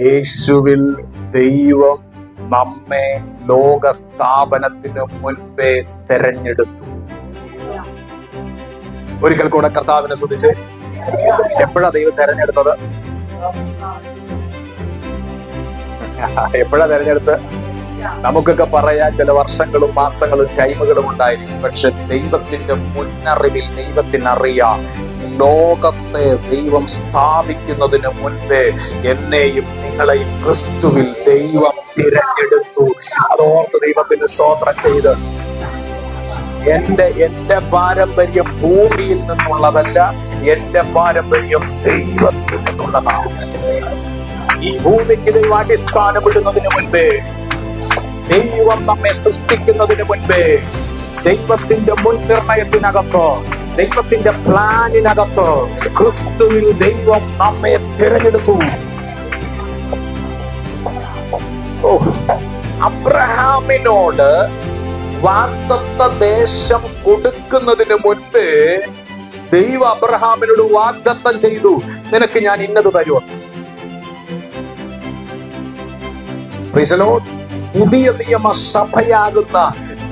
യേശുവിൽ ദൈവം നമ്മെ ലോകസ്ഥാപനത്തിന് മുൻപേ തെരഞ്ഞെടുത്തു. ഒരിക്കൽ കൂടെ കർത്താവിനെ സ്തുതിച്ച്. എപ്പോഴാ ദൈവം തെരഞ്ഞെടുത്തത്? എപ്പോഴാ തെരഞ്ഞെടുത്ത്? നമുക്കൊക്കെ പറയാൻ ചില വർഷങ്ങളും മാസങ്ങളും ടൈമുകളും ഉണ്ടായിരിക്കും. പക്ഷെ ദൈവത്തിന്റെ മുന്നറിവിൽ ദൈവത്തിനറിയാം, ലോകത്തെ ദൈവം സ്ഥാപിക്കുന്നതിന് മുൻപേ എന്നെയും നിങ്ങളെയും ക്രിസ്തുവിൽ ദൈവം തിരഞ്ഞെടുത്തു. അതോർത്ത് ദൈവത്തിന് സ്തോത്രം ചെയ്ത്, എന്റെ പാരമ്പര്യം ഭൂമിയിൽ നിന്നുള്ളതല്ല, എന്റെ പാരമ്പര്യം ദൈവത്തിൽ നിന്നുള്ളതാണ്. ഈ ഭൂമിക്ക് ദൈവം അടിസ്ഥാനപ്പെടുന്നതിന് മുൻപേ, ദൈവം നമ്മെ സൃഷ്ടിക്കുന്നതിന് മുൻപേ, ദൈവത്തിന്റെ മുൻനിർണയത്തിനകത്ത്, ദൈവത്തിന്റെ പ്ലാനിനകത്ത് ക്രിസ്തുവിൽ ദൈവം നമ്മെ തിരഞ്ഞെടുത്തു. അബ്രഹാമിനോട് വാഗ്ദത്ത ദേശം കൊടുക്കുന്നതിന് മുൻപേ ദൈവം അബ്രഹാമിനോട് വാഗ്ദത്തം ചെയ്തു, നിനക്ക് ഞാൻ ഇന്നത് തരുമെന്ന്. പുതിയ നിയമ സഭയാകുന്ന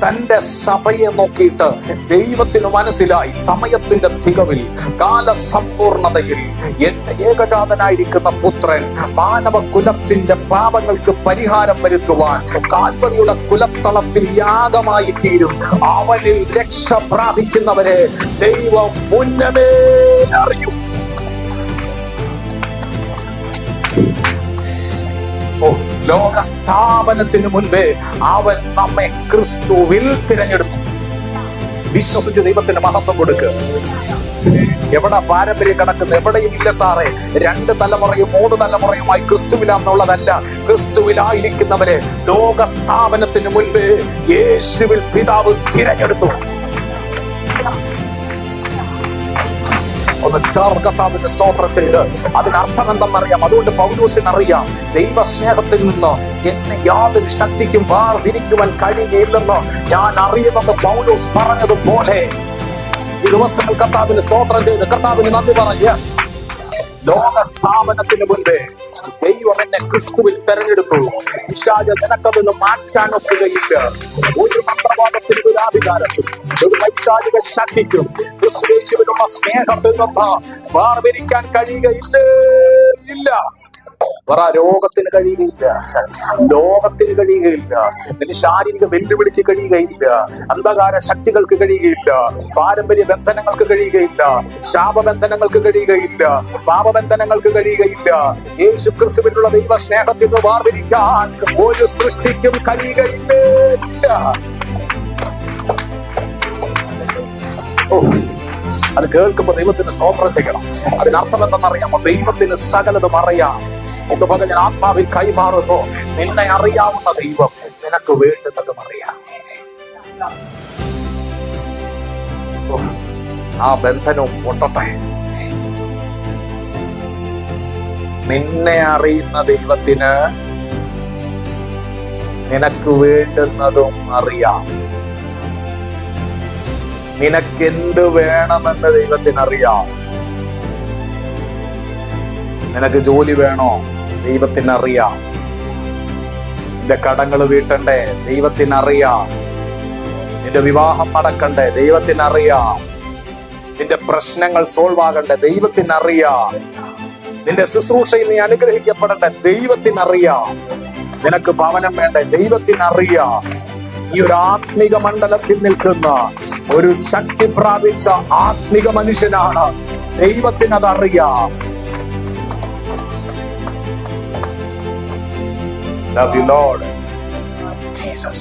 തന്റെ സഭയെ നോക്കിയിട്ട് ദൈവത്തിന് മനസ്സിലായി, സമയത്തിന്റെ തികവിൽ, കാലസമ്പൂർണതയിൽ എന്റെ ഏകജാതനായിരിക്കുന്ന പുത്രൻ മാനവ കുലത്തിന്റെ പാപങ്ങൾക്ക് പരിഹാരം വരുത്തുവാൻ കാൽവറിയുടെ കുലത്തളത്തിൽ യാഗമായി തീരും. അവനിൽ രക്ഷ പ്രാപിക്കുന്നവരെ ദൈവം മുന്നമേ അറിയും. ലോകസ്ഥാപനത്തിന് മുൻപേ അവൻ നമ്മെ ക്രിസ്തുവിൽ തിരഞ്ഞെടുത്തു. വിശ്വസിച്ച് ദൈവത്തിന് മഹത്വം കൊടുക്കുക. എവിടെ പാരമ്പര്യം കിടക്കുന്നു? എവിടെയും ഇല്ല സാറേ. 2 തലമുറയും 3 തലമുറയുമായി ക്രിസ്തുവിലാന്നുള്ളതല്ല. ക്രിസ്തുവിലായിരിക്കുന്നവരെ ലോകസ്ഥാപനത്തിന് മുൻപേ യേശുവിൽ പിതാവ് തിരഞ്ഞെടുത്തു. ഒന്ന് ചേർന്ന് കർത്താവിന്റെ സ്തോത്രം ചെയ്ത് അതിനർത്ഥം എന്തെന്നറിയാം. അതുകൊണ്ട് പൗലോസിനറിയാം, ദൈവസ്നേഹത്തിൽ നിന്ന് എന്നെ യാതൊരു ശക്തിക്കും വേർതിരിക്കുവാൻ കഴിയുകയില്ലെന്ന് ഞാൻ അറിയുമെന്ന് പൗലോസ് പറഞ്ഞതുപോലെ ഈ ദിവസങ്ങൾ കർത്താവിന് സ്തോത്രം ചെയ്ത് കർത്താവിന് നന്ദി പറഞ്ഞു. ലോകസ്ഥാപനത്തിന് മുൻപേ ദൈവം എന്നെ ക്രിസ്തുവിൽ തെരഞ്ഞെടുത്തു. പിശാച് നിനക്കതൊന്ന് മാറ്റാനൊക്കുകയില്ല. ഒരു മന്ത്രവാദത്തിനും ഒരു അധികാരത്തിനും ഒരു പൈശാചിക ശക്തിക്കും ക്രിസ്തുവിലുള്ള സ്നേഹത്തിൽ നിന്ന് വേർതിരിക്കാൻ കഴിയുകയില്ല. രോഗത്തിന് കഴിയുകയില്ല, ലോകത്തിന് കഴിയുകയില്ല, നിന്റെ ശാരീരിക വെല്ലുവിളിക്ക് കഴിയുകയില്ല, അന്ധകാര ശക്തികൾക്ക് കഴിയുകയില്ല, പാരമ്പര്യ ബന്ധനങ്ങൾക്ക് കഴിയുകയില്ല, ശാപബന്ധനങ്ങൾക്ക് കഴിയുകയില്ല, പാപബന്ധനങ്ങൾക്ക് കഴിയുകയില്ല. യേശു ക്രിസ്തുവിനുള്ള ദൈവ സ്നേഹത്തിൽ നിന്ന് വേർതിരിക്കാൻ ഒരു സൃഷ്ടിക്കും കഴിയുകയില്ല. അത് കേൾക്കുമ്പോൾ ദൈവത്തിന് സ്തോത്രം ചെയ്യണം. അതിനർത്ഥം എന്തെന്നറിയാമോ? ദൈവത്തിന് സകലതും അറിയാം. ഒന്ന് പറഞ്ഞ ആത്മാവിൽ കൈമാറുന്നു, നിന്നെ അറിയാവുന്ന ദൈവം നിനക്ക് വേണ്ടുന്നതും അറിയാം. ആ ബന്ധനവും പൊട്ടട്ടെ. നിന്നെ അറിയുന്ന ദൈവത്തിന് നിനക്ക് വേണ്ടുന്നതും അറിയാം. നിനക്കെന്ത് വേണമെന്ന് ദൈവത്തിനറിയാം. നിനക്ക് ജോലി വേണോ? ദൈവത്തിനറിയാം. നിന്റെ കടങ്ങൾ വീട്ടണ്ടേ? ദൈവത്തിനറിയാം. നിന്റെ വിവാഹം നടക്കണ്ടേ? ദൈവത്തിനറിയാം. നിന്റെ പ്രശ്നങ്ങൾ സോൾവ് ആകണ്ടേ? ദൈവത്തിനറിയാം. നിന്റെ ശുശ്രൂഷയിൽ നീ അനുഗ്രഹിക്കപ്പെടണ്ടേ? ദൈവത്തിനറിയാം. നിനക്ക് ഭവനം വേണ്ടേ? ദൈവത്തിനറിയാം. ഈ ഒരു ആത്മിക മണ്ഡലത്തിൽ നിൽക്കുന്ന ഒരു ശക്തി പ്രാപിച്ച ആത്മിക മനുഷ്യനാണ്. ദൈവത്തിനതറിയാം. Love you, Lord. Jesus.